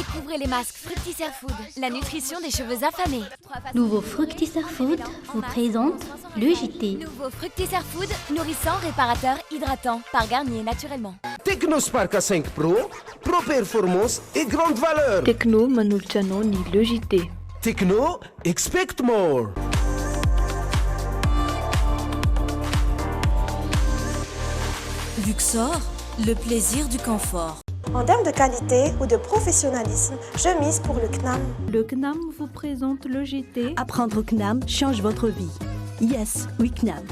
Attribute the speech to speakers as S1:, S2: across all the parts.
S1: Découvrez les masques Fructisser Food, la nutrition des cheveux affamés.
S2: Nouveau Fructisser Food vous présente le JT.
S1: Nouveau Fructisser Food, nourrissant, réparateur, hydratant, par Garnier naturellement.
S3: Technospark A5 Pro, Pro Performance et grande valeur.
S4: Techno manolotra anao ny le JT.
S3: Techno, expect more.
S5: Luxor, le plaisir du confort.
S6: En termes de qualité ou de professionnalisme, je mise pour le CNAM.
S4: Le CNAM vous présente le JT.
S7: Apprendre au CNAM change votre vie. Yes, oui CNAM.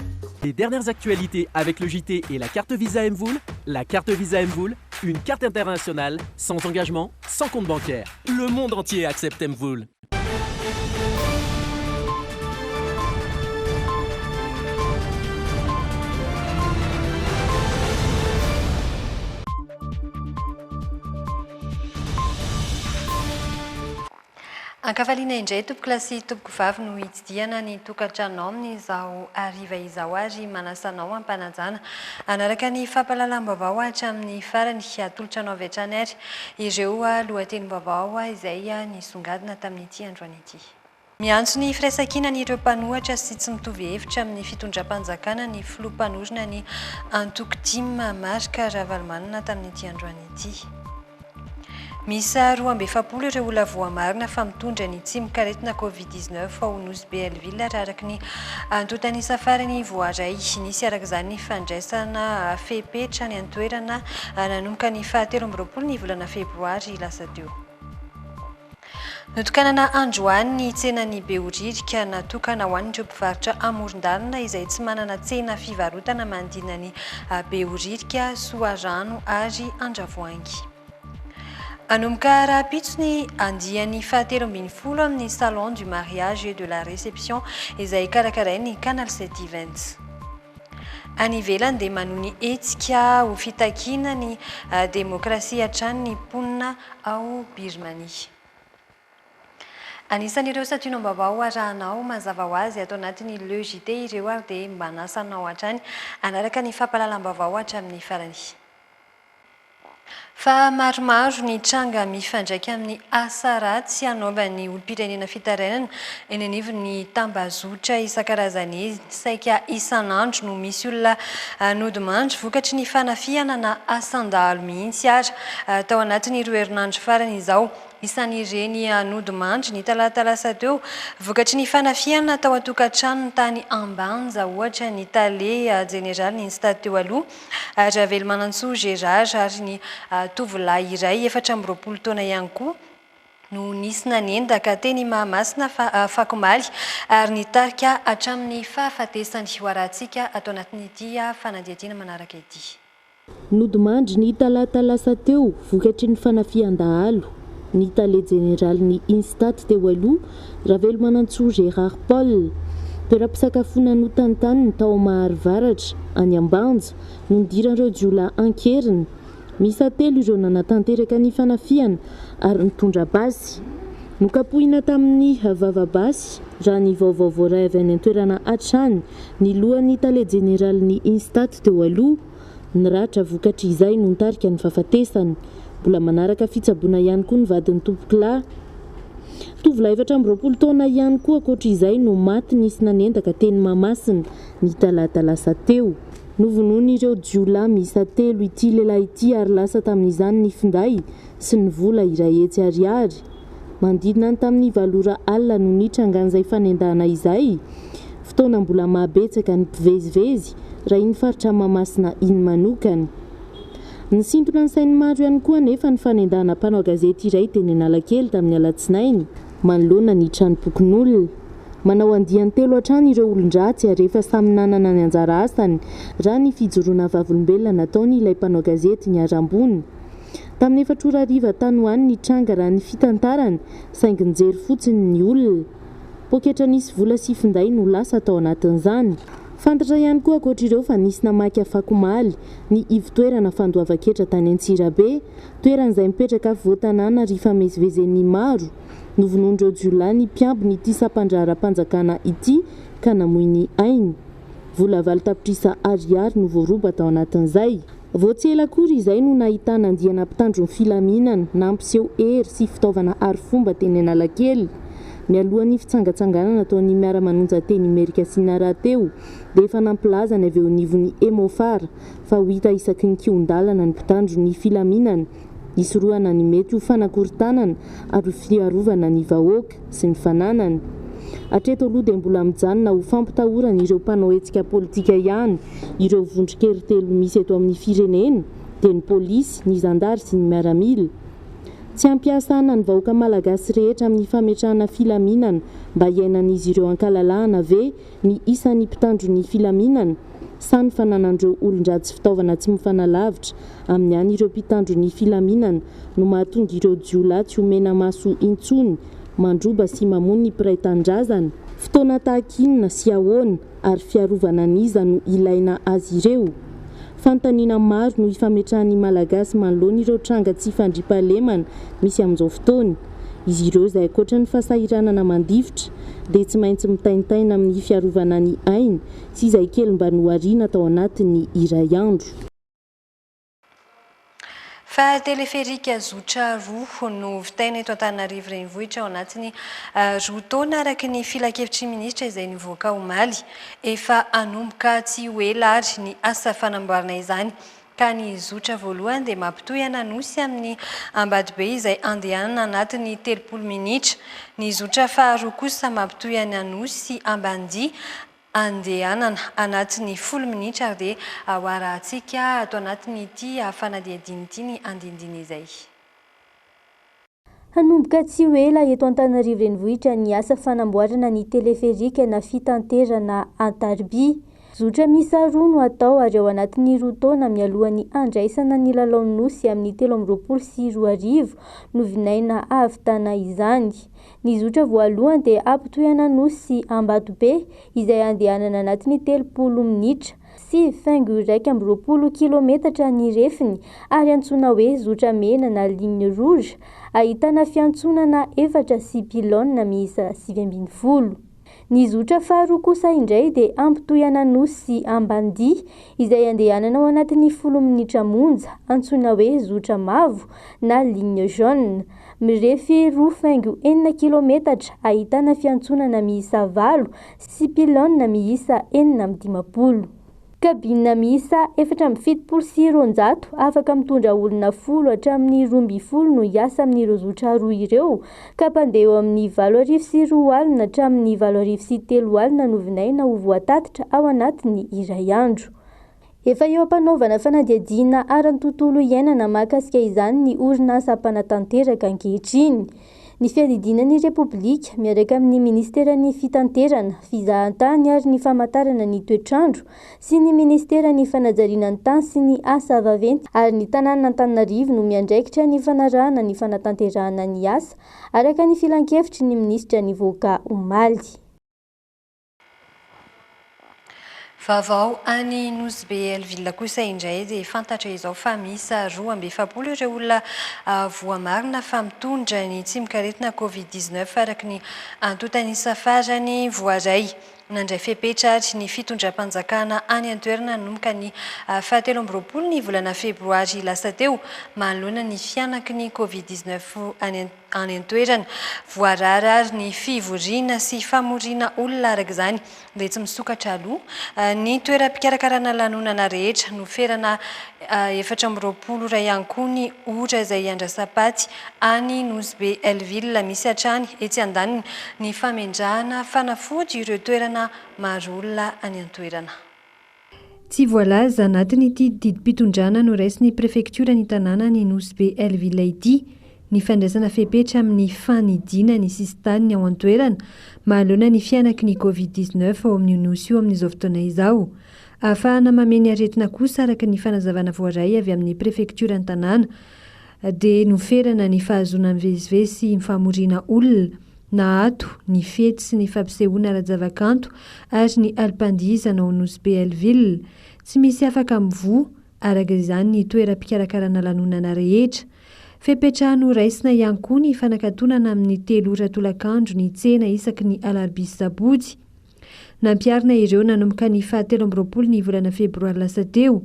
S8: Les dernières actualités avec le JT et la carte Visa Mvoul. La carte Visa Mvoul, une carte internationale, sans engagement, sans compte bancaire. Le monde entier accepte Mvoul.
S9: Ankavaliana indray tompoko lasy tompoko vavy no hitsidiana ny tokantranonao amin'izao ariva izao ary manasanao ampanajana anaraka ny fampahalalam-baovao hatramin'ny farany atolotra anao avy hatrany ary ireo lohatenim-baovao izay nisongadina tamin'ity androany ity. Miantso ny firaisan-kina ny ireo mpanohatra sy tsy mitovy hevitra amin'ny fitondram-panjakana ny filoha-mpanorona ny antoko dimy marika Ravalomanana tamin'ity androany ity. Misy 240 ireo olona voamarina fa mitondra ny tsy mikaretina Covid-19 ao Nosy Belleville araka ny antotany safarany voaray. Nisy araka izany fandraisana fepetra ny antoerana nanomboka ny 17 ny volana febroary lasa teo. Notokanana androany ny tsenany Behoririka natokana ho an'ireo mpivarotra amoron-dalana izay tsy manana tsena fivarotana manodidina ny Behoririka, Soarano ary Andravoahangy. Anomboka raha-pitso ny andiany 17 amin'ny salon du mariage et de la réception izay karakarain'ny Canal 7 Events. Any ivelany dia manohy ny hetsika ho fitakiana ny demokrasia hatrany ny mponina ao Birmanie. Anisan'ireo sationam-baovao arahanao mazava ho azy atao anatin'ny Le JT ireo ary dia mba nasanao hatrany anaraka ny fampahalalam-baovao hatramin'ny farany. Fa maromaro ny tranga mifandraika amin'ny asa ratsy hanaovan'ny olom-pirenena fitarainana eny anivon'ny tambazotra isan-karazany saika isan'andro no misy olona nodimandry vokatry ny fanafiana na asan-dalo mihitsy ary tao anatin'ny 2 herinandro farany izao. Isan'ireny nodimandry ny talata lasa teo vokatry ny fanafiana tao an-tokantrano ny tany Ambanja ohatra ny Tale Général ny stade teo aloha Ravelmanantsoa Gérard ary ny tovolahy iray 24 taona ihany koa no nisy nanendaka teny Mahamasina Fakomaly ary nitarika hatramin'ny fahafatesany ho arahantsika atao anatin'ity fanadihadiana manaraka ity.
S10: Nodimandry ny talata lasa teo vokatry ny fanafian-dahalo ny Tale Général ny Instat teo aloha Ravelmanantsoa Gérard Paul toeram-pisakafoana no tantany tao Maharivaratra any Ambanja no nidiran'ireo jiolahy ankeriny. Misa 3 ireo nanatanteraka ny fanafiana ary nitondra basy. Nokapohina tamin'ny vavabasy raha ny vaovao voaray avy any an-toerana hatrany ny lohan'ny Tale Général ny Instat teo aloha niratra vokatry izay no nitarika ny fahafatesany. Mbola manaraka fitsaboana ihany koa ny vadin'ny tompokilahy. Tovolahy 24 taona ihany koa ankoatra izay no maty nisy nanendaka teny Mahamasina ny talata lasa teo. Novonoiny ireo jiolahy miisa 3 ity lehilahy ity ary lasa tamin'izany ny finday sy ny vola iray hetsy ariary. Mandidina ny tamin'ny 7 alina no nitrangan'izay fanendahana izay. Fotoana mbola mahabetsaka ny mpivezivezy raha iny faritra Mahamasina iny manokana. Nisintona ny sainy maro ihany koa nefa ny fanendahana mpanao gazety iray teny Analakely tamin'ny alatsinainy manoloana ny tranopokon'olona. Manao andiany 3 hatrany ireo olon-dratsy ary rehefa samy nanana ny anjara asany raha ny fijoroana vavolombelona nataony ilay mpanao gazety ny Arambony. Tamin'ny 4 ariva tany hoany ny tranga raha ny fitantarany saingy nijery fotsiny ny olona. Poketra nisy vola sy finday no lasa tao anatin'izany. Fantatra ihany koa ankoatra ireo fa nisy namaky Fakomaly ny ivotoerana fandoavan-ketra tany Antsirabe, toerana izay mipetraka voatanana ary famezivezen'ny maro. Novonoin'ireo jiolahy ny mpiambiny ity sampandraram-panjakana ity ka namoy ny ainy. Vola 8 tapitrisa ariary no voaroba tao anatin'izay. voatsela akory izay no nahitana andiana mpitandro ny filaminana na mpiseho hery sy fitaovana arifomba teny Analakely. Mialohan'ny fitsangatsanganana ataon'ny miara-manonja teny Amerika sy Nara teo dia efa nampilazana avy eo anivon'ny Emofar fa ho hita isaky ny kion-dalana ny mpitandro ny filaminana, isorohana ny mety ho fanakorontanana ary fiarovana ny vahoaka sy ny fananana. Hatreto aloha dia mbola mijanona ho fampitahorana ireo mpanao hetsika politika ihany ireo vondron-kery telo misy eto amin'ny firenena dia ny polisy, ny zandary sy ny miaramila. Tsy ampiasana ny vahoaka malagasy rehetra amin'ny fametrahana filaminana mba hiainan'izy ireo ankalalahana ve ny isan'ny mpitandro ny filaminana sa ny fananandreo olon-dratsy fitaovana tsy mifanalavitra amin'ny any ireo mpitandro ny filaminana no mahatonga ireo jiolahy omena maso intsony mandroba sy mamono ny mpiray tanindrazana. Fotoana tahakinina sy ahoana ary fiarovana niza no ilaina azy ireo. Fantaniana maro no ifametrahan'ny malagasy manoloana ireo tranga tsy fandriampahalemana misy amin'izao fotoana. Izy ireo izay ankoatra ny fahasahiranana mandifotra dia tsy maintsy mitaintaina amin'ny fiarovana ny ainy sy izay kely mba nohariana tao anatin'ny iray andro.
S9: Fa teleferika zotra roa no vitaina eto Antananarivo renivohitra ao anatiny roa taona araka ny filakevitry ministra izay nivoaka omaly. Efa hanomboka tsy ho ela ary ny asa fanamboarana izany ka ny zotra voalohany dia mampitohy Ananosy amin'ny Ambatobe izay andehanana anatin'ny 30 minitra. Ny zotra faharoa kosa mampitohy Ananosy Ambandia andehanana anatin'ny 10 minitra ary dia ahoarantsika ato anatin'ity fanadihadiana ity ny andindiny izay.
S2: Hanomboka tsy ho ela eto Antananarivo renivohitra ny asa fanamboarana ny teleferika na fitanterana Antarby. Zotra misa roa no atao ary ao anatin'ny roa taona mialohan'ny andraisana ny lalaon'ny nosy amin'ny 13 sy 14 no vinaina ahavitana izany. Ny zotra voalohany dia ampitohy Ananosy Ambatobe izay andehanana anatin'ny 30 minitra sy 1,20 kilometatra ny refiny ary antsoina hoe zotra mena na ligne rouge, ahitana fiantsonana 4 sy pilona miisa 7 Ny zotra faharoa kosa indray dia ampitohy Ananosy Ambandia izay andehanana ao anatin'ny 10 minitra monja, antsoina hoe zotra mavo na ligne jaune, mirefy 2,4 kilometatra, ahitana fiantsonana miisa 8 sy pilona miisa 450. Kabina miisa 470 sy 100 afaka mitondra olona 10 hatramin'ny 12 no hiasa amin'ireo zotra roa ireo ka mpandeha eo amin'ny 8 sy 2 alina hatramin'ny 8 sy 3 alina no vinaina ho voatatitra ao anatin'ny iray andro. Efa eo ampanaovana fanadihadiana aran'ny tontolo iainana mahakasika izany ny orinasa mpanatanteraka ankehitriny. Ny fiadidinan'ny Repoblika miaraka amin'ny Ministeran'ny Fitanterana, Fizahantany ary ny Famantarana ny Toetrandro sy ny Ministeran'ny Fanajariana ny Tany sy ny Asa Vaventy ary ny tanànan'Antananarivo no miandraikitra ny fanarahana ny fanatanterahana ny asa araka ny filan-kevitry ny ministra nivoaka omaly.
S9: Vaovao any Nosy Elville kosa indray dia fantatra izao fa misy 270 ireo olona voamarina fa mitondra ny tsy mikaretina Covid-19 araka ny antotany safarany voaray. Nandray fepetra ny fitondram-panjakana any an-toerana nanomboka ny 17 ny volana febroary lasa teo manoloana ny fianaky ny Covid-19 any an-toerana. Voarara ny fivoriana sy famoriana olona araka izany dia tsy misokatra aloha ny toeram-pikarakarana lanonana rehetra no ferana 420 ray ihany koa ny ora izay iandrasapaty any Nosy Elville misy hatrany etsy andaniny ny famindrahana fanafody ireo toerana maro olona any an-toerana.
S11: Tsy voalaza anatin'ity didim-pitondrana no raisin'ny prefektura ny tanàna ny Nosy Elville ity ny fandraisana fepetra amin'ny fanidina ny sistaniny ao an-toerana mahalona ny fianaky ny Covid-19 ao amin'ny Nosy io amin'izao fotoana izao. Ahafahana mameny aretina kosa araka ny fanazavana voaray avy amin'ny prefektura ny tanàna dia noferana ny fahazona mivezivezy sy mifamoriana olona na ato ny fety sy ny fampisehoana ara-javakanto ary ny alipandihizana ao Nosy Elville. Tsy misy afaka mivoa araka izany ny toeram-pikarakarana lanonana rehetra. Fepetrahano raisina ihany koa ny fanakatonana amin'ny 3 ora tolakandro ny tsena isaky ny alarobia sy sabotsy. Nampiarina ireo nanomboka ny 17 ny volana febroary lasa teo.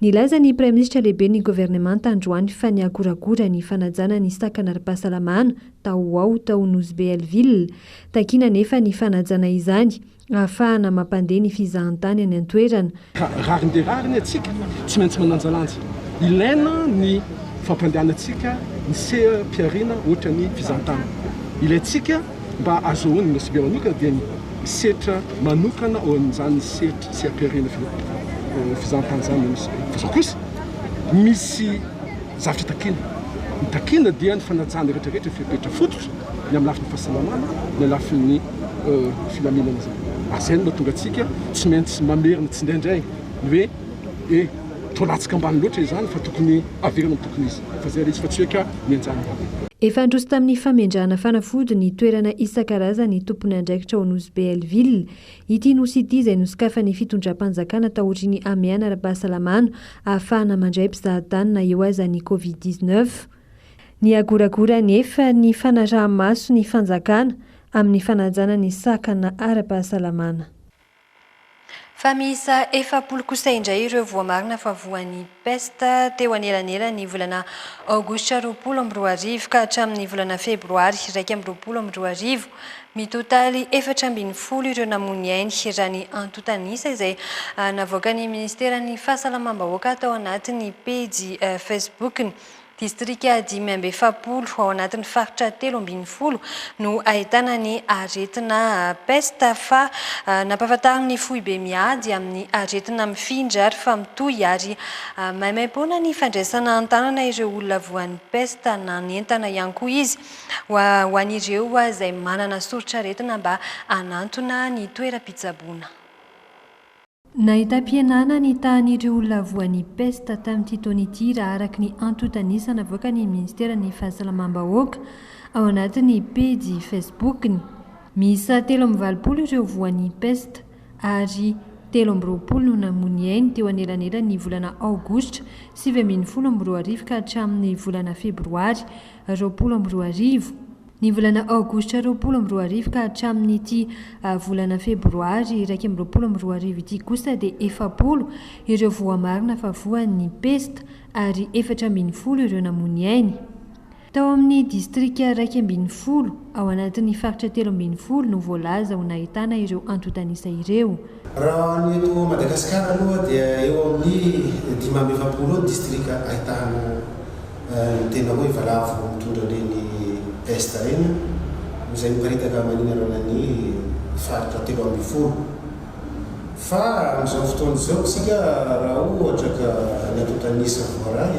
S11: Nilaza ny praiminisitra lehibe ny governemanta androany fa ny akoragora ny fanajana ny sakana ara-pahasalamana tao ao tao Nosy-Béelville takina nefa ny fanajana izany ahafahana mampandeha ny fizahantany any an-toerana.
S12: Rariny dia rariny atsika tsy maintsy mananjalanja. Ilaina ny fampandehanantsika ny seha-piarina ohatra ny fizahantany. Ilaintsika mba azohoany Nosy-Bé manokana dia ny setra manokana ao amin'izany seha-piarina fizahantany zany Nosy-Bé. Fa kosa misy zavatra takina. Ny takina dia ny fanajana rehetrarehetra fipetra fototra ny amin'ny lafiny fahasalamana, ny lafiny filaminana zany. Azay no tonga atsika tsy maintsy mamerina tsindraindray ny hoe tolatsika ambany loatra izany fa tokony averina amin'ny tokony izy. Fa zay izy fa tsy hoe ka mianjana.
S11: Efa androso tamin'ny famindrana fanafody ny toerana isan-karazany tompony andraikitra ao Nosy-Béelville. Ity nosy ity izay nosokafan'ny fitondram-panjakana tahotriny amiana ara-pahasalamana ahafahana mandray mpizahatany na eo aza ny Covid-19. Ny agoragora nefa ny fanaraha-maso ny fanjakana amin'ny fanajana ny sakana ara-pahasalamana.
S9: Fa misa 7 kosa indray ireo voamarina fa voan'ny pesta teo anelanela ny volana aogositra 2024 ka hatramin'ny volana febroary 2024. Mitotaly 470 ireo namony ainy raha ny antotanisa izay navoaka ny ministeran'ny fahasalamam-bahoaka tao anatin'ny pejy Facebook-ny. Distrika 540 ao anatin'ny faritra 340 no ahitana ny aretina pesta fa nampahafantariny foibe miady amin'ny aretina mifindra ary fa mitohy ary maimaimpoana ny fandraisana an-tanana ireo olona voan'ny pesta na ny entana ihany koa izy ho an'ireo izay manana soritra aretina mba anantona ny toeram-pitsaboana.
S11: Nahitam-pienana ny tahan'ireo olona voan'ny pesta tamin'ity taona ity raha araky ny antotanisa navoaka ny ministeran'ny fahasalamam-bahoaka ao anatin'ny pejy Facebook-ny. Misa 340 ireo voan'ny pesta ary 320 no namony ainy teo anelanela ny volana aogositra 2024 ka hatramin'ny volana febroary 2024. Ny volana aogositra 2024 ka hatramin'ity volana febroary 2024 ity kosa dia 40 ireo voamarina fa voan'ny pesta ary 440 ireo namony ainy. Tao amin'ny distrika 240 ao anatin'ny faritra 340 no voalaza ho nahitana ireo antotanisa ireo.
S13: Raha ny eto Madagasikara aloha dia eo amin'ny 540 distrika ahitana tena hoe valavo mitondra reny pesta reny izay miparitaka maninarana ny faritra 340. Fa amin'izao fotoana izao isika raha ohatra ka ny antotanisa voaray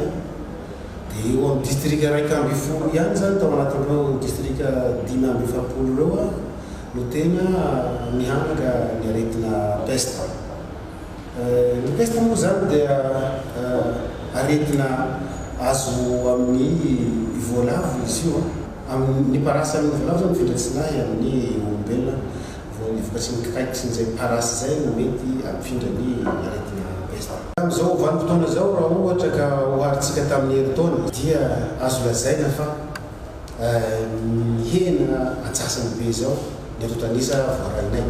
S13: dia eo amin'ny distrika 140 ihany zany tao anatin'ireo distrika 540 ireo no tena mihanaka ny aretina pesta. Ny pesta moa zany dia aretina azo amin'ny voalavo izy io. Amin'ny parasy amin'ny voalavo zany mifindratsinahy amin'ny olombelona vao nivokatsy ny kaiky sy izay parasy zay no mety amifindra ny aretina pesta. Amin'izao vanim-potoana zao raha ohatra ka oharitsika tamin'ny herintaona dia azo lazaina fa hena antsasany be zao ny antotanisa voarainay.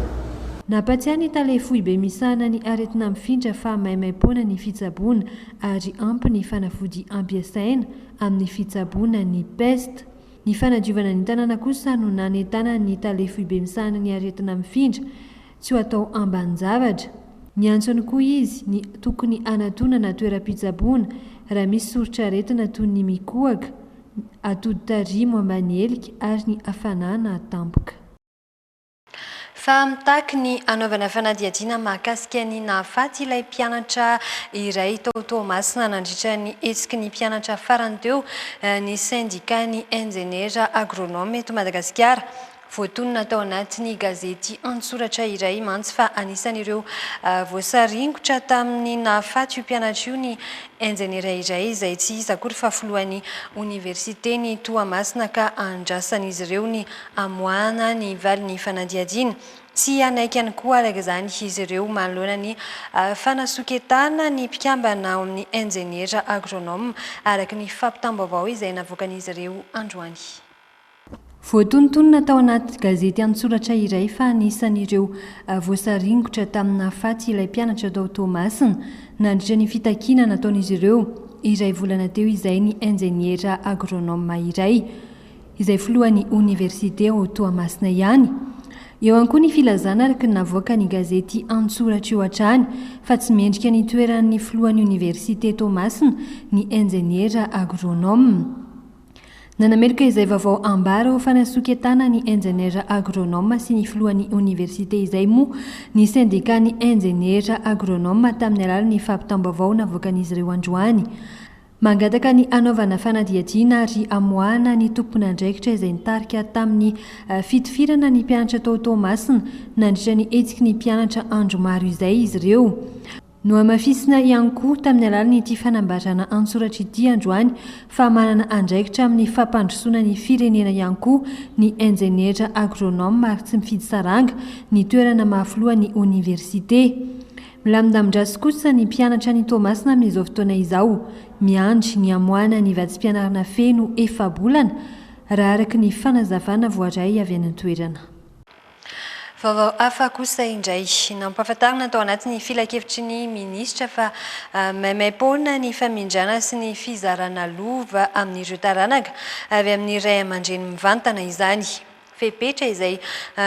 S11: Nampatsiany talefohy be misana ny aretina mifindra fa maimaimpoana ny fitsaboana ary ampy ny fanafody ampiasaina amin'ny fitsaboana ny pesta. Ny fanadiovana ny tanàna kosa no nanentana ny talefohy be misana ny aretina mifindra tsy ho atao ambanin-javatra. Ny antsony koa izy ny tokony anatonana toeram-pitsaboana raha misy soritra aretina toy ny mikohaka, atodi-tarimo ambany helika ary ny hafanana tampoka.
S9: Fa mitaky ny anaovana fanadihadiana mahakasika ny nahafaty ilay mpianatra iray tao Toamasina nandritra ny hetsiky ny mpianatra farany teo ny syndika ny enjenera agronome eto Madagasikara. Voatonona tao anatin'ny gazety Antsoratra iray mantsy fa anisan'ireo voasaringotra tamin'ny nahafaty io mpianatra io ny enjenera iray izay tsy iza akory fa filohan'ny oniversite ny Toamasina ka andrasan'izy ireo ny amoahana ny valin'ny fanadihadiana. Tsy anaiky ihany koa araka izany izy ireo manoloana ny fanasoketana ny mpikambana ao amin'ny enjenera agronome araka ny fampitam-baovao izay navoakan'izy ireo androany.
S11: voatonontonona tao anaty gazety an-tsoratra iray fa anisan'ireo voasaringotra tamina faty ilay mpianatra tao Tomasina nandritra ny fitakiana nataon'izy ireo iray volana teo izay ny ingéniera agronoma iray izay filohan'ny université ao Toamasina ihany. Eo ihany koa ny filazana araka navoaka ny gazety an-tsoratra eo hatrany fa tsy mendrika ny toeran'ny filohan'ny université Tomasina ny ingéniera agronoma. Nanamerika izay vaovao ambara ho fanasoketana ny ingéniera agronoma sy ny filohan'ny université izay moa ny syndicat ny ingéniera agronoma tamin'ny alalan'ny fampitam-baovao navoakan'izy ireo androany. Mangataka ny anaovana fanadihadiana ary amoahana ny tompon'andraikitra izay nitarika tamin'ny fitifirana ny mpianatra tao Tomasina nandritra ny hetsiky ny mpianatra andro maro izay izy ireo. No amafisina ihany koa tamin'ny alalan'ny ity fanambarana an-tsoratra ity androany fa manana andraikitra amin'ny fampandrosoana ny firenena ihany koa ny ingéniera agronoma ary tsy mifidy saranga ny toerana mahafoloa ny université. Milamindamin-drasy kosa ny mpianatra ny Tomasina amin'izao fotoana izao miandry ny amoahana ny vadim-pianarana feno efa-bolana raha araka ny fanazavana voaray avy any an-toerana.
S9: Vaovao hafa kosa indray nampahafantarina tao anatin'ny filakevitry ny minisitra fa maimaimpona ny famindrana sy ny fizarana lova amin'ireo taranaka avy amin'ny ray aman-dreny mivantana izany. Fepetra izay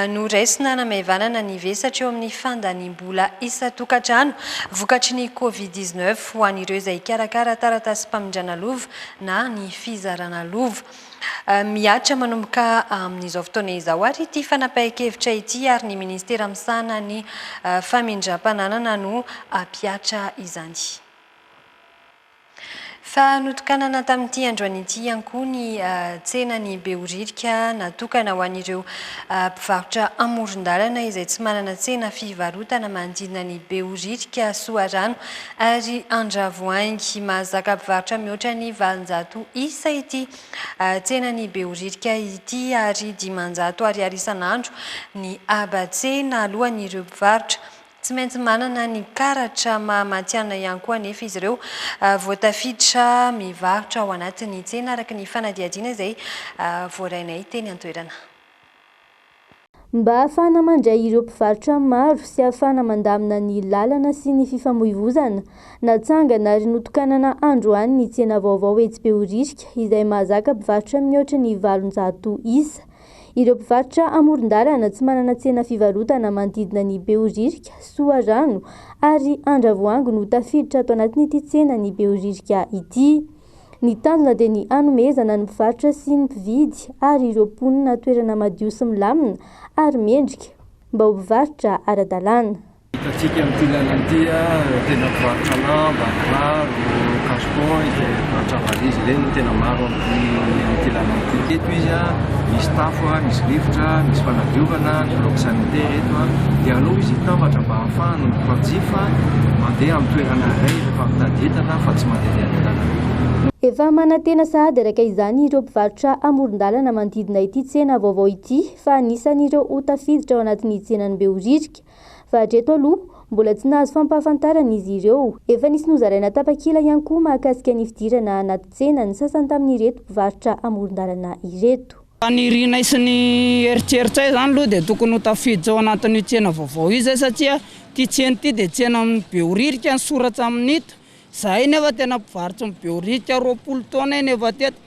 S9: noraisina namaivanana ny vesatra eo amin'ny fandanim-bola isa-tokantrano vokatry ny Covid-19 ho an'ireo izay karakara taratasy mpamindrana lova na ny fizarana lova. Miatra manomboka amin'izao fotoana izao ary ity fanapahan-kevitra ity ary ny ministera misana ny famindram-pananana no ampiatra izany. Fa notokanana tamin'ity androany ity ihany koa ny tsena ny Behoririka natokana ho an'ireo mpivarotra amoron-dalana izay tsy manana tsena fivarotana manodidina ny Behoririka, Soarano ary Andravoahangy. Mahazaka mpivarotra mihoatra ny 700 isa ity tsena ny Behoririka ity ary 500 ariary isan'andro ny aba-tsena alohan'ireo mpivarotra. Tsy maintsy manana ny karatra mahamatiana ihany koa anefa izy ireo voatafiditra mivarotra ao anatin'ny tsena araka ny fanadihadiana izay voarainay teny an-toerana.
S2: Mba ahafahana mandray ireo mpivarotra maro sy ahafahana mandamina ny lalana sy ny fifamoivoizana, natsangana ary notokanana androany ny tsena vaovao etsy Behoririka izay mahazaka mpivarotra mihoatra ny 700 isa. Ireo mpivarotra amoron-dalana tsy manana tsena fivarotana manodidina ny Behoririka, Soarano ary Andravoahangy no tafiditra ato anatin'ity tsena ny Behoririka ity. Ny tanjona dia ny hanomezana ny mpivarotra sy ny mpividy ary ireo mponina toerana madio sy milamina ary mendrika mba ho mpivarotra ara-dalàna.
S14: Hitantsika amin'ity lalana ity tena mpivarotra lamba, kiraro, cache-point, mpivarotra valizy ireny tena maro amin'ity lalana ity. Eto izy misy tafo, misy rivotra, misy fanadiovana, ny bloc sanitaire eto dia aloha izy hitambatra mba ahafahana ny mpanjifa mandeha amin'ny toerana iray rehefa mitady entana fa tsy mandeha amin'ny lalana.
S2: Efa manantena sahady araka izany ireo mpivarotra amoron-dalana manodidina ity tsena vaovao ity fa anisan'ireo ho tafiditra ao anatin'ny tsenan'ny Behoririka. Fa hatreto aloha mbola tsy nahazo fampahafantarana izy ireo. Efa nisy nozaraina tapakila ihany koa mahakasika ny fidirana anaty tsena ny sasany tamin'ireto mpivarotra amoron-dalana ireto.
S15: Ny rina sy ny eritreritray izany aloha dia tokony ho tafiditra ao anatin'ny tsena vaovao izy satria ity tsena ity dia tsena amin'ny Behoririka ny soratra amin'ito. Zahay nefa tena mpivarotra amin'ny Behoririka 20 taona eny efa teto.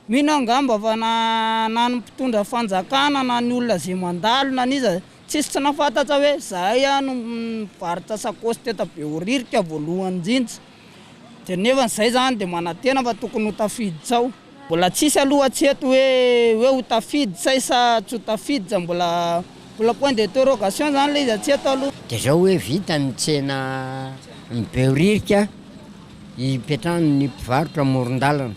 S15: Mino angamba fa na ny mpitondra fanjakana na ny olona izay mandalo na n'iza tsisy tsy nafantatra hoe zahay no mivarotra sakosy teto Behoririka voalohany indrindra. Dia nefa izay zany dia manantena fa tokony ho tafiditra ao. Mbola tsisy aloha hatreto hoe ho tafiditra sa tsy ho tafiditra mbola point d'interrogation zany ilay izy hatreto aloha.
S16: Dia zao hoe vita ny tsena ny Behoririka hipetrahany ny mpivarotra amoron-dalana.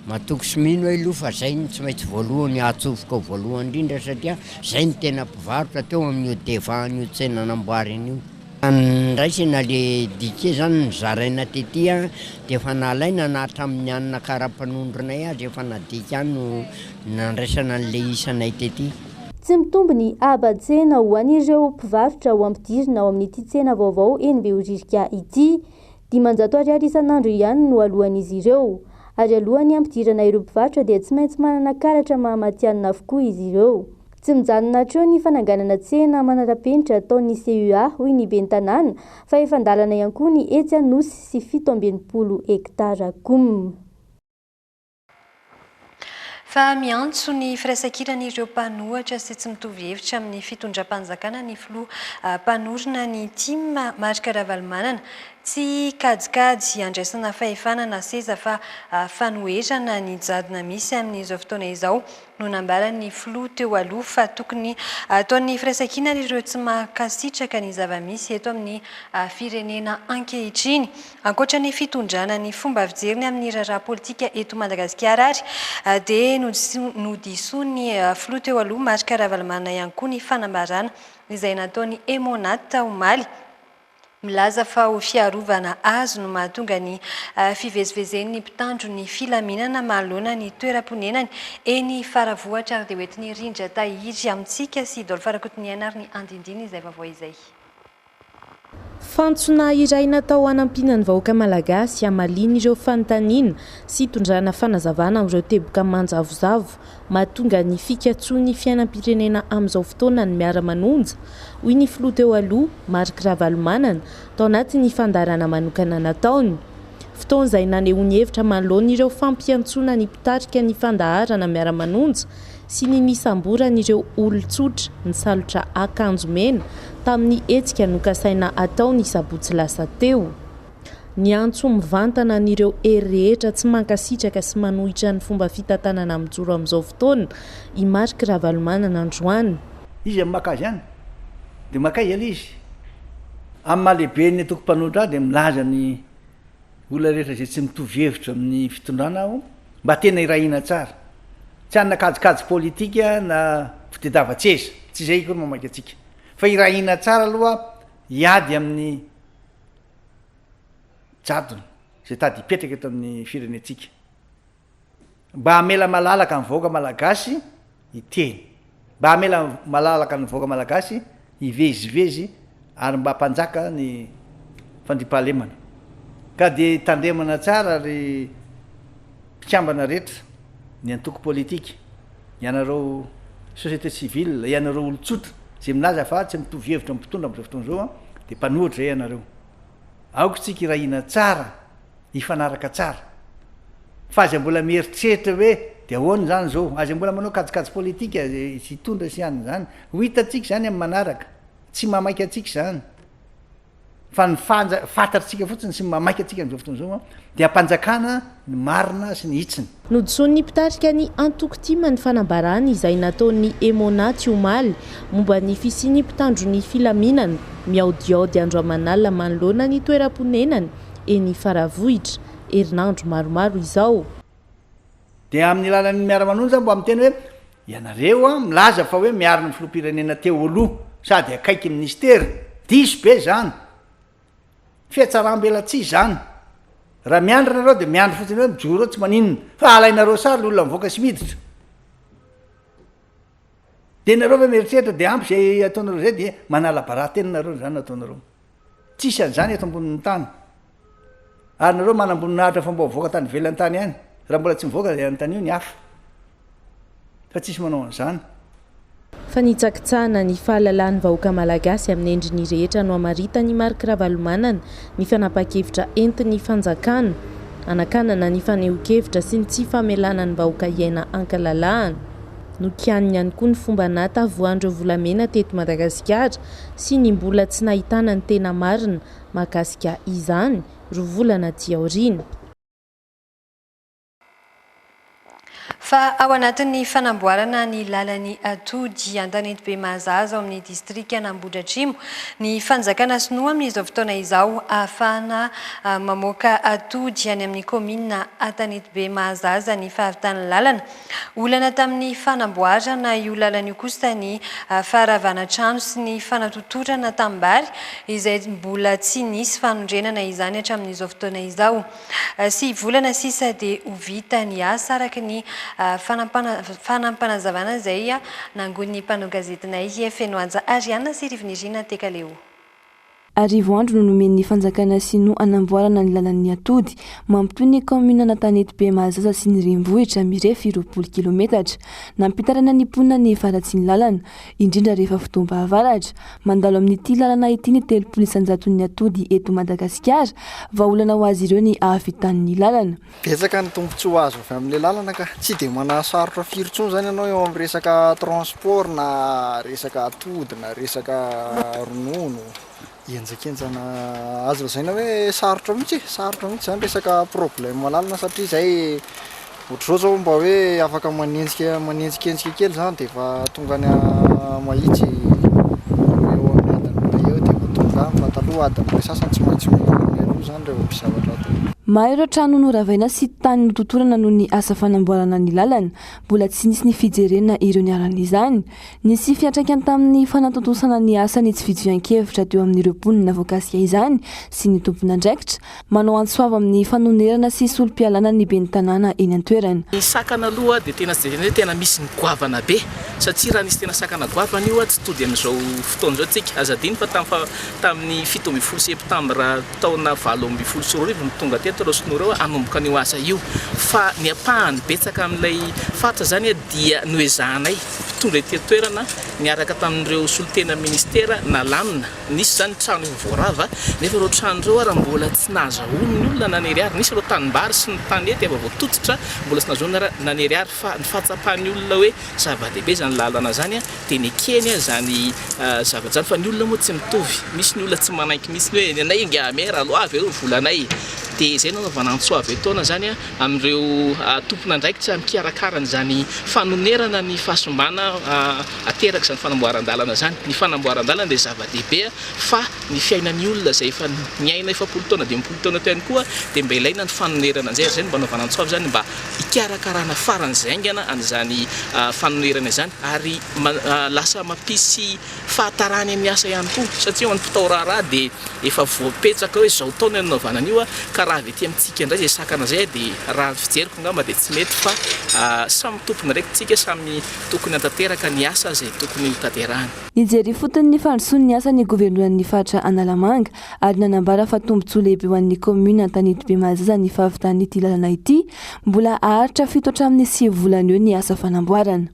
S16: Matoky sy mino hoe aloha fa zay tsy maintsy voalohany atsofoka voalohany indrindra satria zay ny tena mpivarotra teo amin'io devan'io tsena namboariny io. Nraisina le dike zany nizaraina tety dia efa nalaina na hatramin'ny anina kara-panondronay azy efa nadika any no nandraisana an'ilay isanay tety.
S2: Tsy mitombo ny aba-tsena ho an'ireo mpivarotra ho ampidirina ao amin'ity tsena vaovao eny Behoririka ity. 500 ariary isan'andro ihany no alohan'izy ireo. ary alohany ampidirana ireo mpivarotra dia tsy maintsy manana karatra mahamatianina avokoa izy ireo. Tsy mijanona treo ny fananganana tsena manara-penitra ataon'ny CUA hoy ny ben'ny tanàna fa efa andalana ihany koa ny etsy Anosy sy 720 hektara koa.
S9: Fa miantso ny firaisan-kiran'ireo mpanohatra sy tsy mitovy hevitra amin'ny fitondram-panjakana ny filoha mpanorona ny team Marika Ravalomanana tsy kajikajy andraisana fahefanana seza fa fanoherana ny jadona misy amin'izao fotoana izao no nambaran'ny filoha teo aloha fa tokony ataon'ny firaisan-kina ireo tsy mahakasitraka ny zava-misy eto amin'ny firenena ankehitriny. Ankoatra ny fitondrana ny fomba fijeriny amin'ny raharaha politika eto Madagasikara ary dia nodisoany filoha teo aloha Marika Ravalomanana ihany koa ny fanambarana izay nataony Emonat Omaly. Milaza fa ho fiarovana azo no mahatonga ny fivezivezen'ny mpitandro ny filaminana manoloana ny toeram-ponenany eny Faravohatra ary dia hoentiny rindra tahiry amintsika sy Idôlo Farakotoniaina ary ny andindiny izay vaovao izay.
S10: Fantsona iray natao hanampinan'ny vahoaka malagasy hamalina ireo fanontaniana sy hitondrana fanazavana amin'ireo teboka manjavozavo mahatonga ny fikatsoan'ny fiainam-pirenena amin'izao fotoana ny miara-manonja hoy ny filoha teo aloha Marika Ravalomanana tao anatin'ny fandarana manokana nataony. Fotoana izay nanehoany hevitra manoloana ireo fampiantsoana ny mpitarika ny fandaharana miara-manonja sy ny nisamborana ireo olon-tsotra ny salotra akanjo mena tamin'ny hetsika nokasaina atao ny sabotsy lasa teo. Ny antso mivantana n'ireo hery rehetra tsy mankasitraka sy manohitra ny fomba fitantanana mijoro amin'izao fotoana i Marika Ravalomanana androany.
S17: Izy amin'ny maka izany dia maka ela izy amin'ny mahalehibe ny tokom-panohitra dia milaza ny olona rehetra izay tsy mitovy hevitra amin'ny fitondrana aho mba tena irahina tsara. Tsy hanana kajikajy politika na fitadiavan-tseza, tsy izay koa no mamaky antsika. Fa irahina tsara aloha hiady amin'ny jadona izay tady hipetraka eto amin'ny firenentsika. Mba hamela malalaka ny vahoaka malagasy hiteny, mba hamela malalaka ny vahoaka malagasy hivezivezy ary mba hampanjaka ny fandriampahalemana. Ka dia tandremana tsara ary mpikambana rehetra ny antoko politika, ianareo société civile, ianareo olon-tsotra izay milaza fa tsy mitovy hevitra mpitondra amin'izao fotoana izao dia mpanohitra ianareo. Aoko tsika irahina tsara, hifanaraka tsara. Fa aza mbola mieritreritra hoe dia ahoana zany zao, aza mbola manao kajikajy politika sy hitondra sy ihany zany. Ho hitatsika zany amin'ny manaraka, tsy mamaika atsika zany. Fa ny fantatritsika fotsiny sy mamaika atsika amin'izao fotoana izao dia hampanjakana ny marina sy ny hitsiny.
S10: Nodison'ny mpitarika ny antoko tima ny fanambarana izay nataon'ny Emonat Omaly momba ny fisian'ny mpitandro ny filaminana miaodiaody andro aman'alina manoloana ny toeram-ponenany eny Faravohitra herinandro maromaro izao.
S17: Dia amin'ny alalan'ny miara-manonja mbo amin'ny teny hoe ianareo milaza fa hoe miaro ny filoham-pirenena teo aloha sady akaiky ministera, diso be zany. Fiatsaram-bela tsy zany. Raha miandry nareo dia miandry fotsiny hoe mijoro tsy maninona fa alainareo sary olona mivoaka sy miditra. Dia nareo hoe mieritreritra dia ampy izay ataonareo izay dia manala baratena nareo zany ataonareo. Tsisy an'izany eto ambonin'ny tany. Ary nareo manamboninahitra fa mba mivoaka tany ivelan'ny tany ihany. Raha mbola tsy mivoaka dia ny tany io ny hafa. Fa tsisy manao an'izany.
S10: Fa nitsakitsahana ny fahalalan'ny vahoaka malagasy amin'ny endriny rehetra no hamaritany Marika Ravalomanana ny fanapa-kevitra entiny fanjakana, anakanana ny faneho-kevitra sy ny tsy famelana ny vahoaka iaina ankalalahana. Nokianiny ihany koa ny fomba natavoandreo volamena teto Madagasikara sy ny mbola tsy nahitana ny tena marina mahakasika izany roa volana aty aoriana.
S9: Fa ao anatin'ny fanamboarana ny lalan'ny atody Antanety Mahazaza ao amin'ny distrika Ambohidratrimo, ny fanjakana sinoa amin'izao fotoana izao ahafahana mamoaka atody any amin'ny komina Antanety Mahazaza ny fahavitana lalana. Olana tamin'ny fanamboarana io lalana io kosa ny faharavana trano sy ny fanatotorana tambary izay mbola tsy nisy fanondrenana izany hatramin'izao fotoana izao. Sy volana sisa dia ho vita ny asa araka ny fanampanazavana izay nangon'ny mpanao gazetinay Fenoanja Ariana sy Rivinirina Tekaleo.
S18: Arivo andro no nomen'ny fanjakana sinoa anamboarana ny lalan'ny atody mampitoy ny commune na Tanety be Mahazaza sy ny Renivohitra mirefy 20 kilometatra. Nampitarana ny ponina ny faratsy ny lalana indrindra rehefa fotoam-pahavaratra. Mandalo amin'ity lalana ity ny 30% ny atody eto Madagasikara vahaolana ho azy ireo ny ahavitan'ny lalana.
S19: Betsaka ny tombontsoa azo avy amin'ilay lalana ka tsy dia manasarotra firy intsony zany ianao eo amin'ny resaka transport na resaka atody na resaka ronono enjakenjana azo lazaina hoe sarotra mihitsy zany resaka problème lalana satria zay ohatr'izao zao mba hoe afaka manenjikenzika kely zany dia efa tonga any mahitsy eo amin'ny adiny eo dia mahatonga fa taloha adiny sasany tsy maintsy aloha zany reo mpisavatra atao.
S18: Mahay trano noravaina sy tany nototorana noho ny asa fanamboarana ny lalana, mbola tsy nisy ny fijerena ireo niaran'izany. Nisy fiantraikany tamin'ny fanatotosana ny asa ny tsy fidian-kevitra teo amin'ireo mponina voakasika izany sy ny tompon'andraikitra, manao antsoava amin'ny fanonerana sy solom-pialana ny ben'ny tanàna eny an-toerana.
S20: Ny sakana aloha dia tena misy ny goavana be satria raha nisy tena sakana goavana io tsy tody amin'izao fotoana izao tsika azadiny fa tamin'ny 17 septambra taona 20 sy 20 no tonga teto reo sonora anomboka an'io asa io fa ny apahany betsaka amin'ilay fatra zany dia noezahanay tonga ety toerana niaraka tamin'ireo solotena ministera na lamina nisy zany trano voarava nefa ireo trano ireo raha mbola tsy nahazahoany ny olona nanery ary nisy ireo tanimbary sy ny tanety efa voatototra mbola tsy nahazahoany nanery ary fa ny fahatsapahany olona hoe zava-dehibe zany lalana zany dia ny ekeny zany zava-jany fa ny olona moa tsy mitovy misy ny olona tsy manaiky misy ny hoe nay ingamera aloha avy eo volanay dia zay nanaovana antsoava etaona zany amin'ireo tompon'andraikitra mikarakarany zany fanonerana ny fahasombana ateraka zany fanamboaran-dalana zany. Ny fanamboaran-dalana dia zava-dehibe fa ny fiainan'ny olona zay efa niaina 10 taona dia 10 taona tany koa dia mba ilaina ny fanonerana an'izay zany mba anaovana antsoava zany mba ikarakarana farany zaingana an'izany fanonerana zany ary lasa mampisy fahatarany amin'ny asa ihany koa satria ho an'ny mpitao raharaha dia efa voapetsaka hoe zao taona nanaovana an'io raha avy ety amintsika indray zay sakana zay dia raha fijeriko ngamba dia tsy mety fa samy tompony ndraiky tsika samy tokony hantanteraka ny asa zay tokony tanterahany.
S18: Nijery fotony ny fandrosoany ny asa ny governoran'ny fatra Analamanga ary nanambara fa tombotsoa lehibe ho an'ny commune Tanety be Mahazaza ny fahavitan'ity lalana ity mbola aharitra 7 hatramin'ny 9 volana eo ny asa fanamboarana.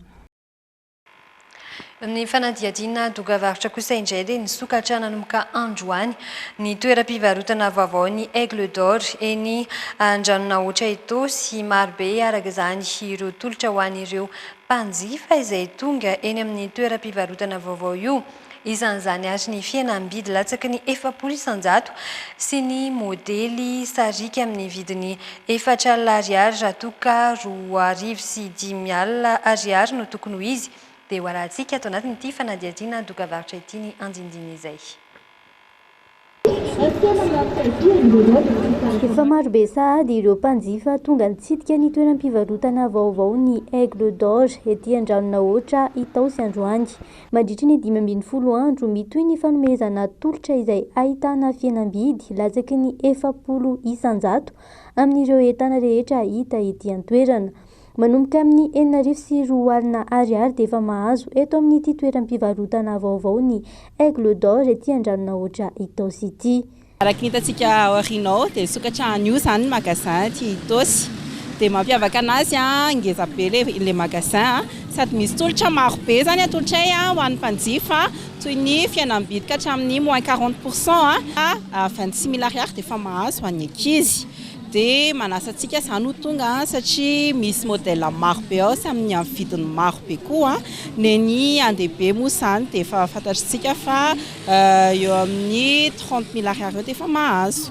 S9: Amin'ny fanadihadiana dokavarotra kosa indray dia nisokatra nanomboka androany ny toeram-pivarotana vaovao ny Aigle d'Or eny Andranonahitra eto sy marobe araka izany ireo tolotra ho an'ireo mpanjifa izay tonga eny amin'ny toeram-pivarotana vaovao io. Isan'izany ary ny fihenam-bidy latsaky ny 700 isan-jato sy ny modely sarika amin'ny vidiny 4 ariary raha toa ka 2 sy 5 ariary no tokony ho izy. Dia ho arahantsika ato anatin'ity fanadihadiana dokavarotra ity ny andindiny izay.
S2: Efa maro be sahady ireo mpanjifa tonga nitsidika ny toeram-pivarotana vaovao ny Aigle d'Or ety Andranonahitra Itao sy Androany. Mandritra ny 5 andro mitoy ny fanomezana tolotra izay ahitana fihenam-bidy latsaky ny 700 isan-jato amin'ireo entana rehetra hita ety an-toerana. Manomboka amin'ny 4 sy 2 ariary dia efa mahazo eto amin'ity toeram-pivarotana vaovao ny Aigle d'Or ety Andranonahitra Itao sy ity.
S21: Araka ny hitantsika aorianao dia sokatra an'io zany magasin ty Itosy dia mampiavaka anazy ngeza be le magasin sady misy tolotra maro be zany tolotra ho an'ny mpanjifa toy ny fihenam-bidy ka hatramin'ny -40% 26 000 ariary dia efa mahazo ho an'ny ankizy. Dia manasa antsika izany ho tonga satria misy modèle maro be ao sy amin'ny vidiny maro be koa neny andehibe moa izany dia efa fantatritsika fa eo amin'ny 30 000 ariary eo dia efa mahazo.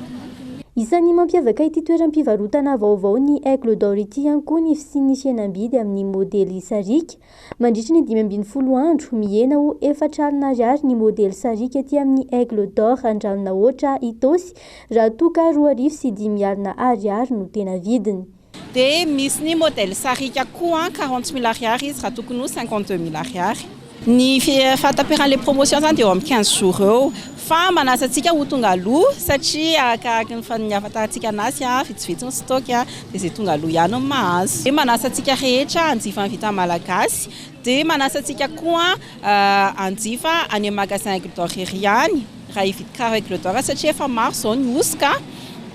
S2: Isan'ny mampiavaka ity toeram-pivarotana vaovao ny Aigle d'Or ity ihany koa ny fisian'ny fihenam-bidy amin'ny modely sarika. Mandritra ny 15 andro mihena ho 4 ariary ny modely sarika ety amin'ny Aigle d'Or Andranonahitra Itosy raha toa ka 2 sy 5 ariary no tena vidiny.
S21: Dia misy ny modèle sarika koa 40 000 ariary izy raha tokony ho 52 000 ariary. Ny fahataperan'ilay promotion zany dia eo amin'ny 15 jours eo fa manasa antsika ho tonga aloha satria araka ny faniavatantsika anazy vitsivitsy ny stock dia izay tonga aloha ihany ny mahazo. Dia manasa antsika rehetra anjifa vita malagasy dia manasa antsika koa anjifa any magasin Aigle d'Or ihany raha hividy kiraro aigle d'or satria efa maro zao ny osika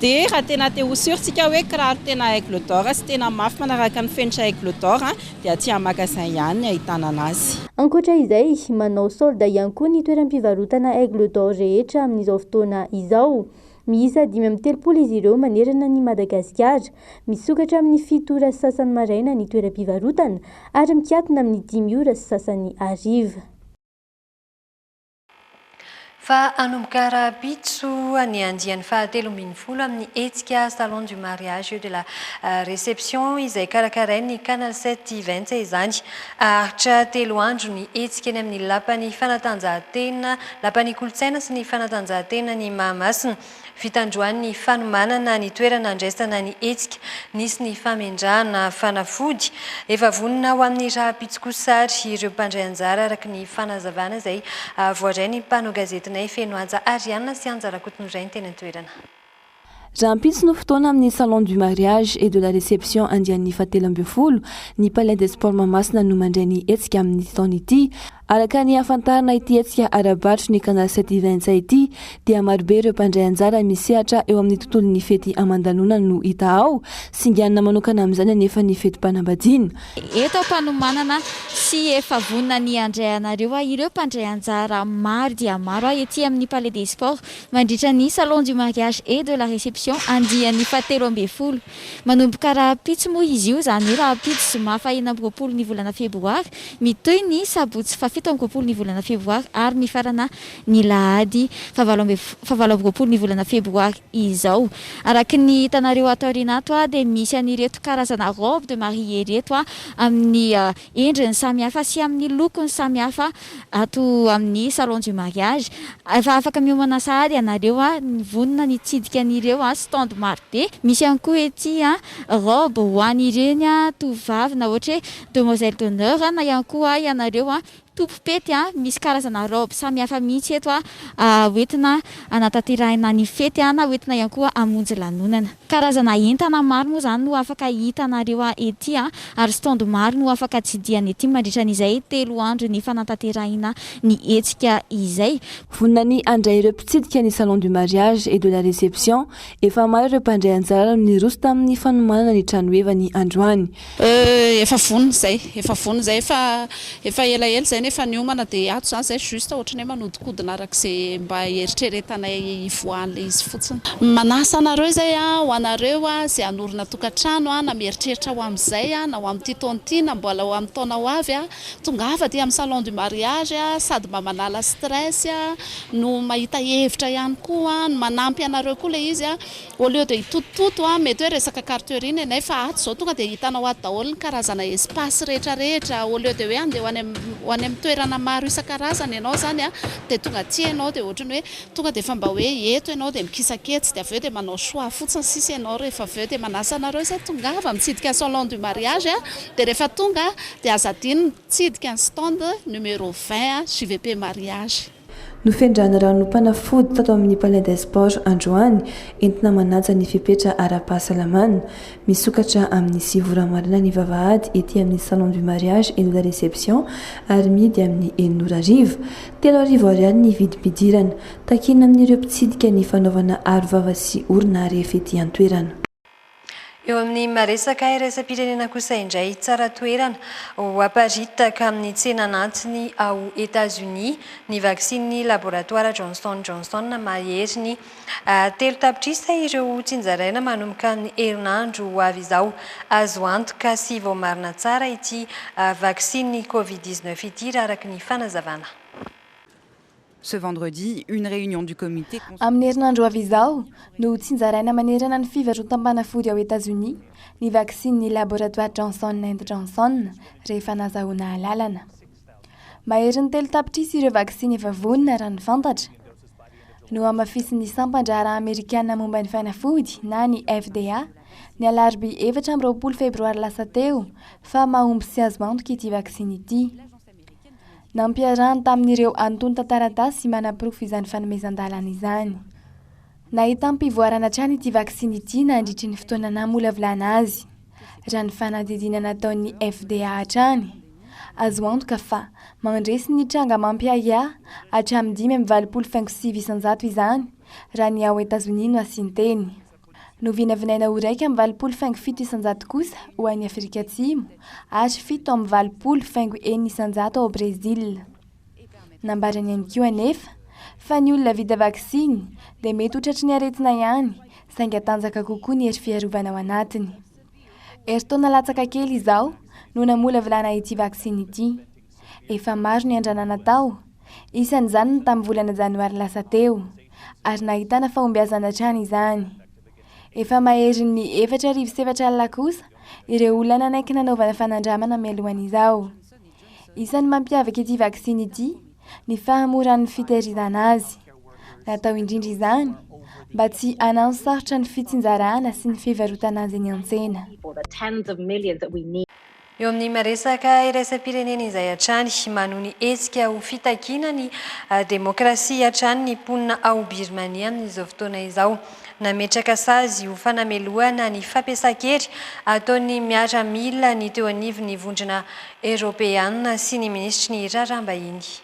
S21: dia raha tena te ho sursika hoe kiraro tena aigle d'or sy tena mafy manaraka ny fenitra aigle d'or dia aty amin'ny magasin ihany ahitana anazy.
S2: Ankoatra izay manao solda ihany koa ny toeram-pivarotana aigle d'or rehetra amin'izao fotoana izao. Miisa 530 izy ireo manerana ny Madagasikara, misokatra amin'ny 7 ora sy sasany maraina ny toeram-pivarotana ary mikatona amin'ny 5 ora sy sasany hariva.
S9: Fa anomboka raha-pitso ny andian'ny faha-13 amin'ny hetsika salon du mariage de la réception izay karakarain'ny Canal 7 events izany. Aritra 3 andro ny hetsika eny amin'ny lapan'ny fanatanjahantena, lapan'ny kolontsaina sy ny fanatanjahantena ny Mahamasina. Fitandroan'ny fanomanana ny toerana andraisana ny hetsika, nisy ny famindrana fanafody, efa vonina ho amin'ny raha-pitso kosa ireo mpandray anjara araka ny fanazavana izay voaray ny mpanao gazetinay feno anja Ariana sy Anjara Kotonoray ny tena toerana.
S18: Rahampitso no fotoana amin'ny salon du mariage et de la réception andian'ny faha-13 ny palais des sports Mahamasina no mandray ny hetsika amin'ny taona ity. Araka ny afantarana ity hetsika arabatro ny Canal 7 events ity dia marobe ireo mpandray anjara misehatra eo amin'ny tontolon'ny fety aman-danona no hita ao, singanina manokana amin'izany anefa ny fetim-panambadiana.
S1: Eto mpanomanana sy efa vonina ny andray anareo ireo mpandray anjara maro dia maro ety amin'ny palais des sports mandritra ny salon du mariage et de la réception andian'ny faha-13. Manomboka raha-pitso moa izy io, zany raha-pitso zoma faha-20 ny volana febroary mitoy ny sabotsy faha-7 ny volana febroary ary mifarana ny lahady faha-20 ny volana febroary izao. Araka ny hitanareo ato aorinato dia misy anireto karazana robe de mariée reto amin'ny endriny samihafa sy amin'ny lokony samihafa ato amin'ny salon du mariage. Efa afaka miomana sahady ianareo vonina ny tsidika an'ireo stand maro be. Misy ihany koa ety robe ho an'ireny tovovavy na ohatra hoe demoiselle d'honneur na ihany koa ianareo tompopety misy karazana robe samihafa mihitsy eto hoentina anatanterahina ny fety na hoentina ihany koa hamonjy lanonana. Karazana entana maro moa zany no afaka hitanareo ety ary stand maro no afaka tsidiany ety mandritra an'izay 3 andro ny fanatanterahina ny hetsika izay.
S18: Vonina ny andray ireo mpitsidika ny salon du mariage et de la réception, efa maro ireo mpandray anjara ny roso tamin'ny fanomanana ny tranoheva ny androany.
S21: Efa vonina zay efa elaela zay nefa niomana dia ato zany zay juste ohatrany hoe manodikodina arak'izay mba eritreretanay ivoan'le izy fotsiny. Manasa anareo zay ho anareo zay hanorina tokantrano na mieritreritra ho amin'izay na ho amin'ny titonty na mbola ho amin'ny taona ho avy tonga ava dia amin'ny salon du mariage sady mba manala stress no mahita hevitra ihany koa no manampy anareo koa le izy au lieu de hitotototo mety hoe resaka carturiana nefa ato zao tonga dia hitanao ato daholo ny karazana espace rehetrarehetra au lieu de hoe andeha ho any amin'ny toerana maro isan-karazany ianao zany dia tonga aty ianao dia ohatrany hoe tonga dia efa mba hoe eto ianao dia mikisaketsy dia avy eo dia manao choix fotsiny sisa ianao rehefa avy eo dia manasa anareo zay tonga ava mitsidika salon du mariage dia rehefa tonga dia aza adiny mitsidika ny stand numéro 20 JVP mariage.
S18: Nofendrana rano mpanafody tato amin'ny palais des sports androany entina manaja ny fepetra ara-pahasalamana, misokatra amin'ny 9 ora marina ny vavahady ety amin'ny salon du mariage et de la réception ary midy amin'ny 9 arivo. 3 arivo ariary ny vidim-pidirana, takina amin'ireo mpitsidika ny fanaovana aro vava sy orona rehefa ety an-toerana.
S9: Eo amin'ny maresaka iraisam-pirenena kosa indray tsara toerana ho aparitaka amin'ny tsenanatiny ao États-Unis ny vaksiny laboratoire Johnson & Johnson mahery ny 3 tapitrisa ireo tsinjaraina manomboka amin'ny herinandro ho avy izao. Azo antoka sy vao marina tsara ity vaksiny Covid-19 ity raha araka ny fanazavana.
S22: Ce vendredi, une réunion du comité...
S23: Amin'ny herinandro avy izao no tsinjaraina manerana ny fivarotam-panafody ao États-Unis ny vaksiny laboratoire Johnson & Johnson rehefa nazahoana lalana. Mahery ny 3 tapitrisa ireo vaksiny efa vonina raha ny fantatra. No amafisin'ny sampandrara Amerikana momba ny fanafody na ny FDA ny alarobia 4 febroary lasa teo fa mahomby sy azo antoka ity vaksiny ity. Nampiarahany tamin'ireo antony tantaratasy manaprofo izany fanomezan-dalana izany. Nahita ampivoarana trany ity vaksiny ity nandritry ny fotoana namolavulana azy. Raha ny fanadidinana nataon'ny FDA hatrany. azo antoka fa mandresy ny tranga mampiaya hatramin'ny 5.25 isan-jato izany raha ny ao Etazonia no asiany teny. No vinavinaina ho raika amin'ny 20.57 isan-jato kosa ho an'ny Afrika Atsimo ary 7.20 isan-jato ao Brezila. Nambarany ihany koa anefa fa ny olona vita vaksiny dia mety ho tratry ny aretina ihany saingy hatanjaka kokoa ny hery fiarovana ao anatiny. Eritaona latsaka kely izao no namola vilana ity vaksiny ity. Efa maro ny andrana natao, isan'izany ny tamin'ny volana janoary lasa teo ary nahitana fahombiazana hatrany izany. Efa mahery ny 4,7 alina kosa ireo olona nanaiky nanaovana fanandramana mialohan'izao. Isan'ny mampiavaka ity vaksiny ity ny fahamoran'ny fitehirizana azy. Natao indrindra izany mba tsy hanano sarotra ny fitsinjarana sy ny fivarotana azy eny an-tsena.
S9: Eo amin'ny maresaka iraisam-pirenena izay hatrany manon ny hetsika ho fitakiana ny demokrasia hatrany ny mponina ao Birmania amin'izao fotoana izao. Nametraka sazy ho fanamelohana ny fampiasan-kery ataony miaramila ny teo anivon'ny vondrona Européenne sy ny ministry ny raharaham-bahiny.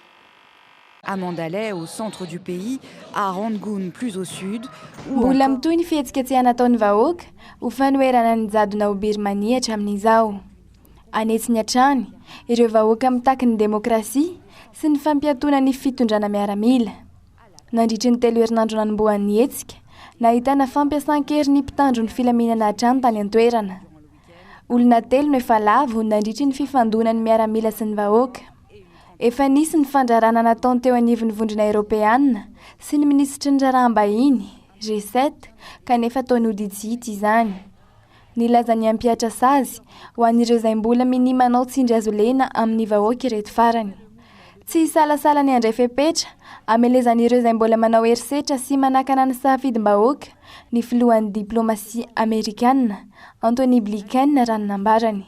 S22: À Mandalay, au centre du pays, à Rangoon, plus au sud.
S23: Mbola mitohy ny fihetsiketsehana ataon'ny vahoaka ho fanoherana ny jadona ao Birmania hatramin'izao. Anetsiny hatrany ireo vahoaka mitaky ny demokrasia sy ny fampiatona ny fitondrana miaramila. Nandritry ny 3 herinandro nanomboan'ny hetsika, nahitana fampiasan-kery ny mpitandro ny filaminana hatrany tany an-toerana. Olona 3 no efa lavo nandritry ny fifandonany miaramila sy ny vahoaka. Efa nisy ny fandrarana nataony teo anivon'ny vondrona Européenne sy ny ministry ny raharaham-bahiny G7 kanefa ataony hoditsihitsy izany. Nilaza ny ampiatra sazy ho an'ireo izay mbola minimanao tsindry azo lena amin'ny vahoaka ireto farany. Tsy salasala ny andray fepetra amelezan'ireo izay mbola manao herisetra sy manakana ny safidim-bahoaka ny filohan'ny diplomasia Amerikanina Anthony Blinken raha ny nambarany.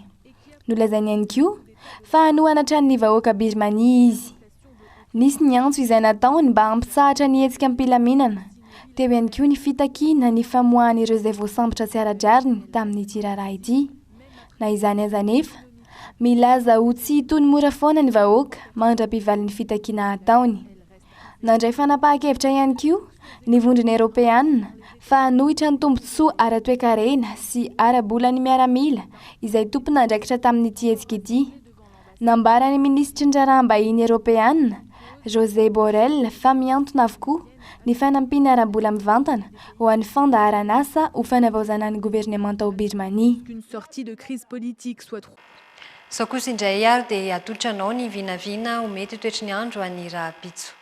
S23: Nolazainy ihany koa fa hanohana hatrany ny vahoaka Birmania izy. Nisy ny antso izay nataony mba hampitsahatra ny hetsika am-pilaminana. Teo ihany koa ny fitakiana ny famoahan'ireo izay voasambotra tsy ara-drariny tamin'ity raharaha ity. Na izany aza nefa, milaza ho tsy hitony mora foana ny vahoaka mandra-pivaly ny fitakiana ataony. Nandray fanapahan-kevitra ihany koa ny vondrona Européenne fa hanohitra ny tombotsoa ara-toekarena sy ara-bola ny miaramila izay tompona andraikitra tamin'ity hetsika ity. Nambarany ministry ny raharaham-bahiny Européenne José Borrell fa miantona avokoa ny fanampiana ara-bola mivantana ho an'ny fandaharana asa ho fanavaozana ny gouvernement ao Birmanie.
S4: Une sortie de crise politique soit
S9: Sao kosa indray ary dia atolotranao ny vinavina ho mety toetry ny andro any Rahapitso.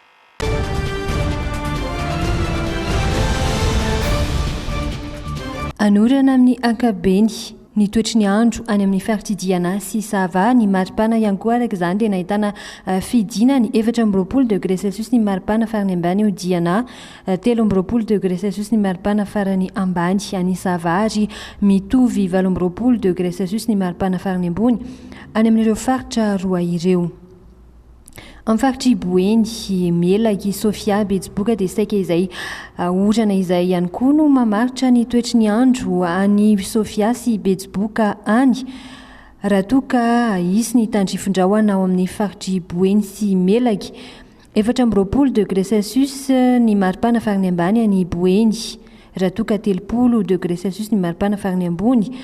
S11: Anorana amin'ny ankabeny ny toetry ny andro any amin'ny faritidiana sy Sava ny maripana ihany koa araka izany dia nahitana fidinany 4.20 degré Celsius ny maripana farany ambany ho Diana, 3.20 degré Celsius ny maripana farany ambany any Sava ary mitovy 4.20 degré Celsius ny maripana farany ambony any amin'ireo faritra roa ireo. Amin'ny faritry Boeny, Melaky, Sofia, Betsiboka dia saika izay orana izay ihany koa no mamaritra ny toetry ny andro any Sofia sy Betsiboka any. Raha toa ka isy ny tandrifondrahoana ao amin'ny faritry Boeny sy Melaky, 4.20 degré Celsius ny maripana farany ambany any Boeny, raha toa ka 3.0 degré Celsius ny maripana farany ambony.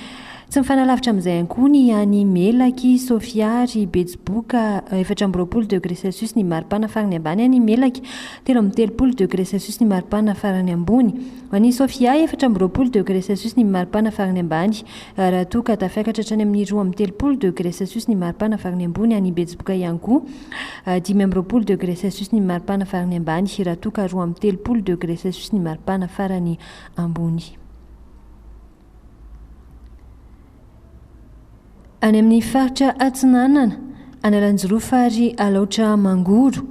S11: Tsy mifanalavitra amin'izay ihany koa ny any Melaky, Sofia ary Betsiboka, 4.20 degré Celsius ny maripana farany ambany any Melaky, 3.30 degré Celsius ny maripana farany ambony. Any Sofia 4.20 degré Celsius ny maripana farany ambany, raha toa ka tafiakatra hatrany amin'ny 2.30 degré Celsius ny maripana farany ambony any Betsiboka ihany koa, 5.20 degré Celsius ny maripana farany ambany, raha toa ka 2.30 degré Celsius ny maripana farany ambony. Any amin'ny faritra Atsinanana, Analanjorofy ary Alaotra Mangoro,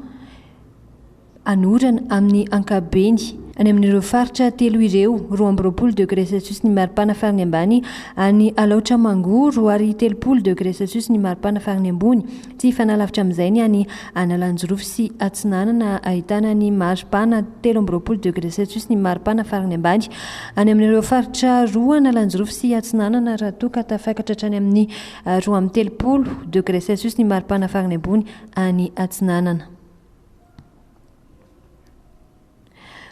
S11: anorana amin'ny ankabeny. Any amin'ireo faritra telo ireo 2 degré Celsius ny maripana farany ambany, any Alaotra Mangoro ary 3 degré Celsius ny maripana farany ambony. Tsy fanalavitra amin'izay ny any Analanjorofo sy Atsinanana ahitana ny maripana 13 degré Celsius ny maripana farany ambany. Any amin'ireo faritra 2 Analanjorofo sy Atsinanana raha toa ka tafakatra hatrany amin'ny 13 degré Celsius ny maripana farany ambony any Atsinanana.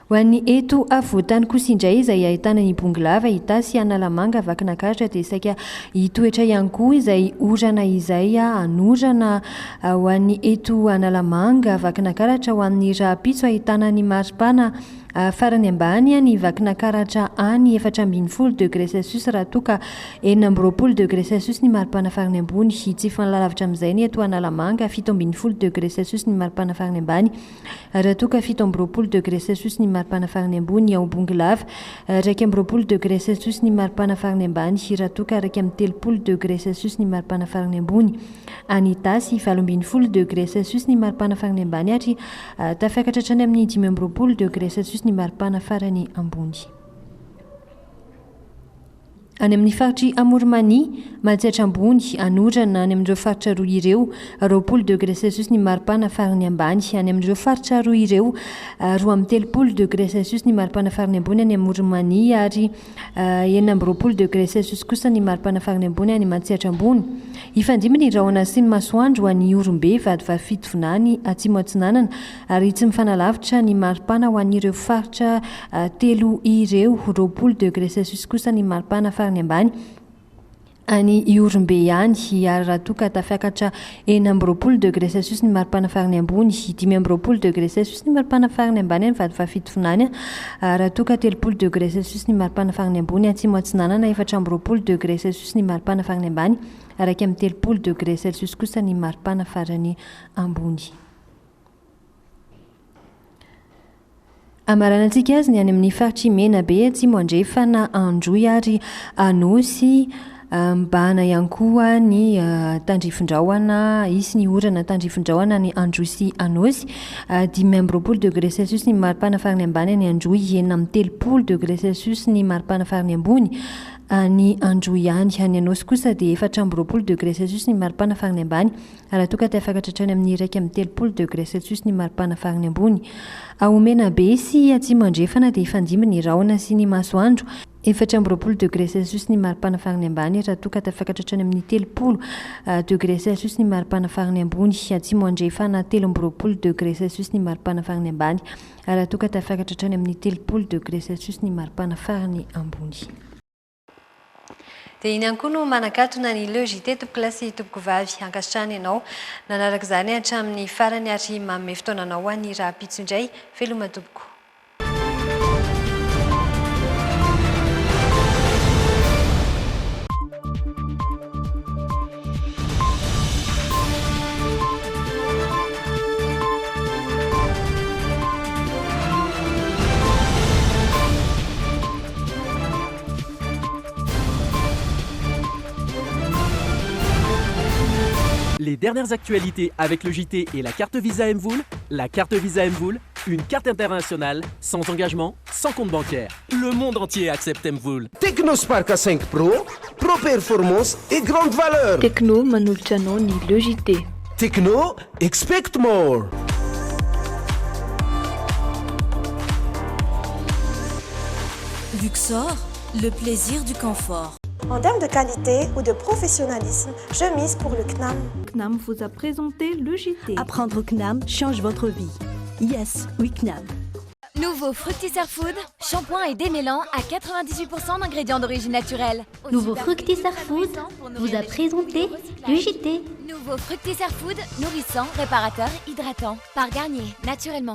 S11: Ho an'ny eto afovoantany kosa indray izay ahitana ny Bongolava, Itasy, Analamanga, Vakinankaratra dia saika hitoetra ihany koa izay orana izay anorana ho an'ny eto Analamanga, Vakinankaratra. Ho an'ny Rahapitso ahitana ny maripana farany ambany ny Vakinankaratra any 4 degré Celsius raha toa ka 20 degré Celsius ny maripana farany ambony. Tsy fanalavitra amin'izay ny eto Analamanga 17 degré Celsius ny maripana farany ambany, raha toa ka 17 degré Celsius ny maripana farany ambony. Ao Bongolava 20 degré Celsius ny maripana farany ambany, raha toa ka 30 degré Celsius ny maripana farany ambony. Any Itasy 20 degré Celsius ny maripana farany ambany ary tafakatra hatrany amin'ny 15 degré Celsius ny maripana farany ambony. Any amin'ny faritry Amorimani, Matsihatra ambony, anorana. Any amin'ireo faritra roa ireo 20 degré Celsius ny maripana farany ambany. Any amin'ireo faritra roa ireo 13 degré Celsius ny maripana farany ambony any Amorimani ary 20 degré Celsius kosa ny maripana farany ambony any Matsihatra ambony. Ifandimby ny rahona sy ny masoandro any Orombe, Vadivavy Fitovonany, Atsimo Atsinanana ary tsy mifanalavitra ny maripana ho an'ireo faritra telo ireo 20 degré Celsius kosa ny maripana farany ambany any Orombe ihany ary raha toa ka tafakatra 20 degré Celsius ny maripana farany ambony, 20 degré Celsius ny maripana farany ambany any Vadivavy Fitovonany, raha toa ka 30 degré Celsius ny maripana farany ambony Atsimo Atsinanana, 14 degré Celsius ny maripana farany ambany, araka amin'ny 30 degré Celsius kosa ny maripana farany ambony. Amaranantsika azy ny any amin'ny faritry Menabe, Atsimo Andrefana, Androy ary Anosy, mbana ihany koa ny tandrifindrahona, isy ny orana tandrifindrahona ny Androy sy Anosy, 15 degré Celsius ny maripana farany ambany ny Androy, 30 degré Celsius ny maripana farany ambony ny Androy ihany. Any Anosy kosa dia 14 degré Celsius ny maripana farany ambany, raha toa ka tafakatra hatrany amin'ny 30 degré Celsius ny maripana farany ambony. Ao Menabe sy Atsimo Andrefana dia ifandimby ny rahona sy ny masoandro, 14 degré Celsius ny maripana farany ambany, raha toa ka tafakatra hatrany amin'ny 30 degré Celsius ny maripana farany ambony. Atsimo Andrefana 13 degré Celsius ny maripana farany ambany, raha toa ka tafakatra hatrany amin'ny 30 degré Celsius ny maripana farany ambony.
S9: Dia iny ihany koa no manakatona ny logité topokilasy topoko vavy ankasitrany ianao. Nanaraka izany hatramin'ny farany ary manome fotoananao ho an'ny Rahapitso indray. Veloma tompoko.
S8: Les dernières actualités avec le JT et la carte Visa Mvoul. La carte Visa Mvoul, une carte internationale, sans engagement, sans compte bancaire. Le monde entier accepte Mvoul.
S3: Technospark A5 Pro, Pro Performance et grande valeur.
S18: Techno manolotra anao ny le JT.
S3: Techno, expect more.
S5: Luxor, le plaisir du confort.
S6: En termes de qualité ou de professionnalisme, je mise pour le CNAM.
S7: CNAM vous a présenté le JT. Apprendre CNAM change votre vie. Yes, oui CNAM.
S24: Nouveau Fructis Food, shampoing et démêlant à 98% d'ingrédients d'origine naturelle.
S25: Nouveau Fructis Food vous a présenté le JT.
S24: Nouveau Fructis Food, nourrissant, réparateur, hydratant. Par Garnier, naturellement.